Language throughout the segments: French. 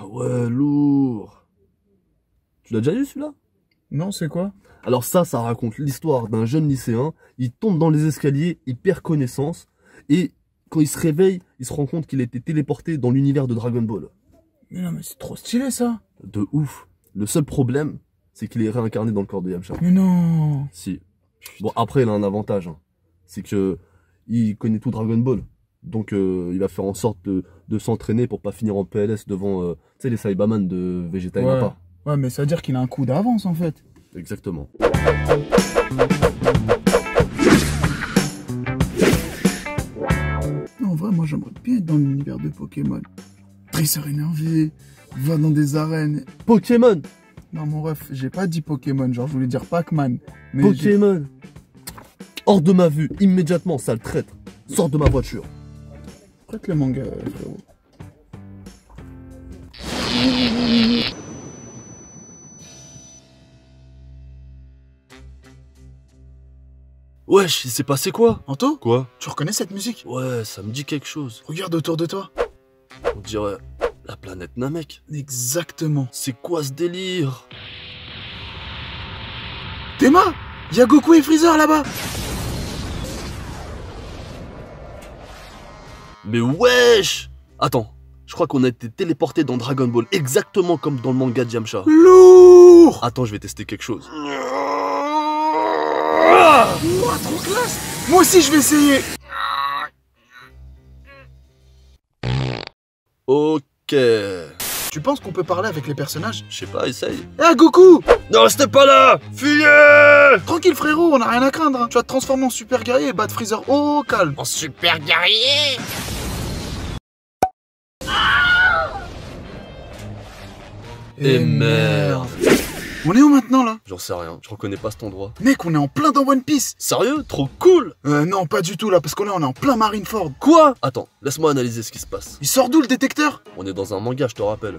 Ah ouais, lourd. Tu l'as déjà lu celui-là? Non, c'est quoi? Alors ça raconte l'histoire d'un jeune lycéen. Il tombe dans les escaliers, il perd connaissance. Et quand il se réveille, il se rend compte qu'il a été téléporté dans l'univers de Dragon Ball. Mais non, mais c'est trop stylé ça. De ouf. Le seul problème, c'est qu'il est réincarné dans le corps de Yamcha. Mais non. Si. Bon, après, il a un avantage. Hein. C'est que il connaît tout Dragon Ball. Donc, il va faire en sorte de s'entraîner pour pas finir en PLS devant, tu sais, les Saibaman de Vegeta et Nappa. Ouais, mais ça veut dire qu'il a un coup d'avance en fait. Exactement. Non, en vrai, moi j'aimerais bien être dans l'univers de Pokémon. Dresseur énervé, va dans des arènes. Pokémon! Non, mon ref, j'ai pas dit Pokémon, genre je voulais dire Pac-Man. Mais Pokémon! Hors de ma vue, immédiatement, sale traître. Sors de ma voiture. Prête le manga, frérot. Wesh, il s'est passé quoi? Anto, Quoi? tu reconnais cette musique? Ouais, ça me dit quelque chose. Regarde autour de toi. On dirait la planète Namek. Exactement. C'est quoi ce délire? Théma, y'a Goku et Freezer là-bas. Mais wesh! Attends, je crois qu'on a été téléporté dans Dragon Ball, exactement comme dans le manga de Yamcha. Lourd. Attends, je vais tester quelque chose. Ouah, trop classe. Moi aussi je vais essayer. Ok. Tu penses qu'on peut parler avec les personnages? Je sais pas, essaye. Eh Goku! Non, restez pas là! Fuyez! Tranquille frérot, on a rien à craindre. Hein. Tu vas te transformer en super guerrier et battre Freezer au calme. En super guerrier. Et merde. On est où maintenant là? J'en sais rien, je reconnais pas cet endroit. Mec, on est en plein dans One Piece. Sérieux? Trop cool! Non, pas du tout là, parce que là on est en plein Marineford. Quoi? Attends, laisse-moi analyser ce qui se passe. Il sort d'où le détecteur? On est dans un manga, je te rappelle.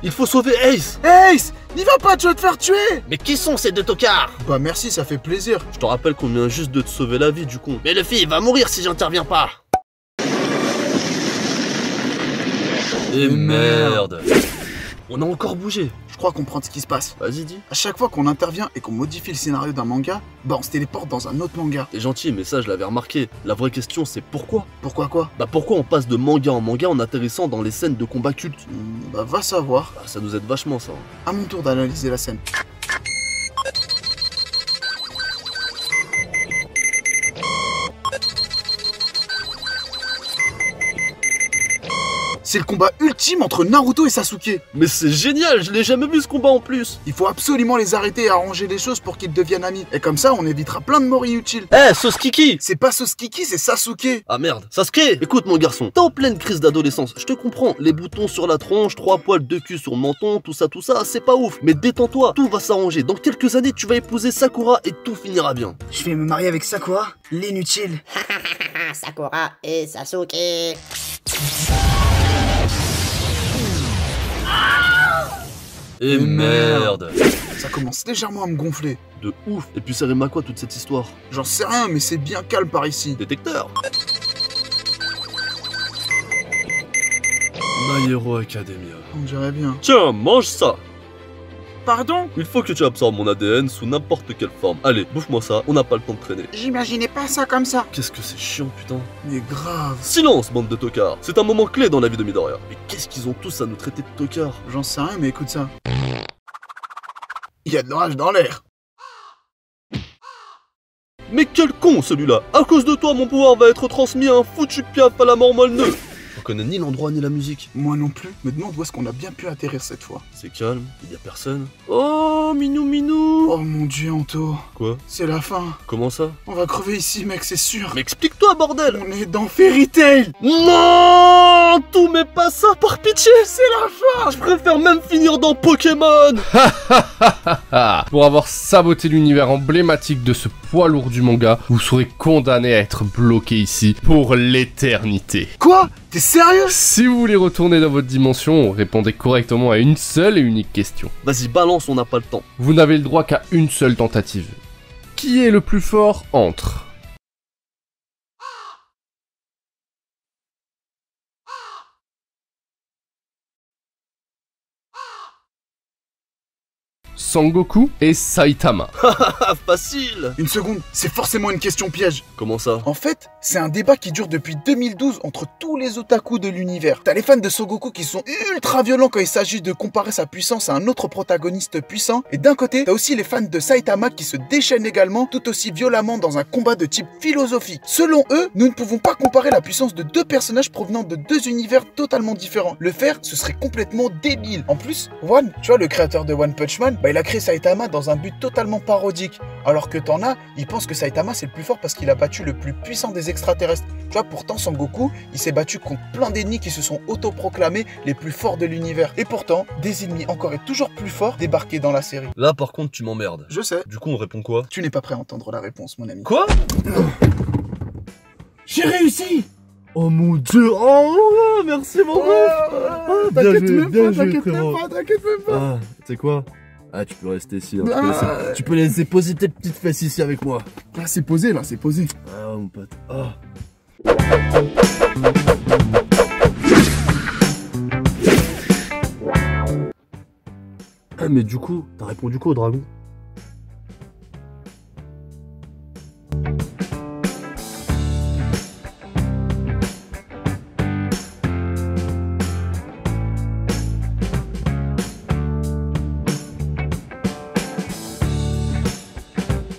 Il faut sauver Ace! Ace! N'y va pas, tu vas te faire tuer! Mais qui sont ces deux tocards? Bah merci, ça fait plaisir. Je te rappelle qu'on vient juste de te sauver la vie, du con. Mais Luffy va mourir si j'interviens pas. Et merde! On a encore bougé. Je crois comprendre ce qui se passe. Vas-y, dis. À chaque fois qu'on intervient et qu'on modifie le scénario d'un manga, bah on se téléporte dans un autre manga. T'es gentil, mais ça, je l'avais remarqué. La vraie question, c'est pourquoi? Pourquoi quoi? Bah pourquoi on passe de manga en manga en atterrissant dans les scènes de combat cultes? Bah va savoir. Bah, ça nous aide vachement, ça. À mon tour d'analyser la scène. C'est le combat ultime entre Naruto et Sasuke. Mais c'est génial, je l'ai jamais vu ce combat en plus. Il faut absolument les arrêter et arranger les choses pour qu'ils deviennent amis. Et comme ça, on évitera plein de morts inutiles. Eh, sauce Kiki! C'est pas Sasuke, c'est Sasuke. Ah merde, Sasuke! Écoute mon garçon, t'es en pleine crise d'adolescence, je te comprends. Les boutons sur la tronche, 3 poils de cul sur le menton, tout ça, c'est pas ouf. Mais détends-toi, tout va s'arranger. Dans quelques années, tu vas épouser Sakura et tout finira bien. Je vais me marier avec Sakura, l'inutile. Sakura et Sasuke. Et merde! Ça commence légèrement à me gonfler. De ouf! Et puis ça rime à quoi toute cette histoire? J'en sais rien, mais c'est bien calme par ici. Détecteur! My Hero Academia. On dirait bien. Tiens, mange ça! Pardon? Il faut que tu absorbes mon ADN sous n'importe quelle forme. Allez, bouffe-moi ça, on n'a pas le temps de traîner. J'imaginais pas ça comme ça. Qu'est-ce que c'est chiant, putain. Mais grave. Silence, bande de tocards. C'est un moment clé dans la vie de Midoriya. Mais qu'est-ce qu'ils ont tous à nous traiter de tocards? J'en sais rien, mais écoute ça. Il y a de l'orage dans l'air. Mais quel con celui-là! À cause de toi, mon pouvoir va être transmis à un foutu piaf à la mort molle-neu! Je connais ni l'endroit ni la musique. Moi non plus. Me demande où est-ce qu'on a bien pu atterrir cette fois. C'est calme, il y a personne. Oh, Minou Minou! Oh mon dieu, Anto. Quoi? C'est la fin. Comment ça? On va crever ici, mec, c'est sûr. Mais explique-toi, bordel! On est dans Fairy Tail. Non! Tout mais pas ça, par pitié! C'est la fin! Je préfère même finir dans Pokémon! Pour avoir saboté l'univers emblématique de ce poids lourd du manga, vous serez condamné à être bloqué ici pour l'éternité. Quoi? T'es sérieux? Si vous voulez retourner dans votre dimension, répondez correctement à une seule et unique question. Vas-y, balance, on n'a pas le temps. Vous n'avez le droit qu'à une seule tentative. Qui est le plus fort entre Sangoku et Saitama? Ah, facile. Une seconde, c'est forcément une question piège. Comment ça? En fait, c'est un débat qui dure depuis 2012 entre tous les otaku de l'univers. T'as les fans de Sangoku qui sont ultra violents quand il s'agit de comparer sa puissance à un autre protagoniste puissant. Et d'un côté, t'as aussi les fans de Saitama qui se déchaînent également tout aussi violemment dans un combat de type philosophique. Selon eux, nous ne pouvons pas comparer la puissance de deux personnages provenant de deux univers totalement différents. Le faire, ce serait complètement débile. En plus, One, tu vois, le créateur de One Punch Man, il a créé Saitama dans un but totalement parodique. Alors que t'en as, ils pensent que Saitama c'est le plus fort parce qu'il a battu le plus puissant des extraterrestres. Tu vois, pourtant Sangoku, il s'est battu contre plein d'ennemis qui se sont autoproclamés les plus forts de l'univers. Et pourtant, des ennemis encore et toujours plus forts débarquaient dans la série. Là, par contre, tu m'emmerdes. Je sais. Du coup, on répond quoi? Tu n'es pas prêt à entendre la réponse, mon ami. Quoi? J'ai réussi! Oh mon dieu! Oh, merci mon ref! T'inquiète même pas, t'inquiète même pas. Ah, tu sais quoi? Ah, tu peux rester ici. Hein. Tu peux laisser poser tes petites fesses ici avec moi. Là, c'est posé, là, c'est posé. Ah, mon pote. Ah. Ah, mais du coup, t'as répondu quoi au dragon?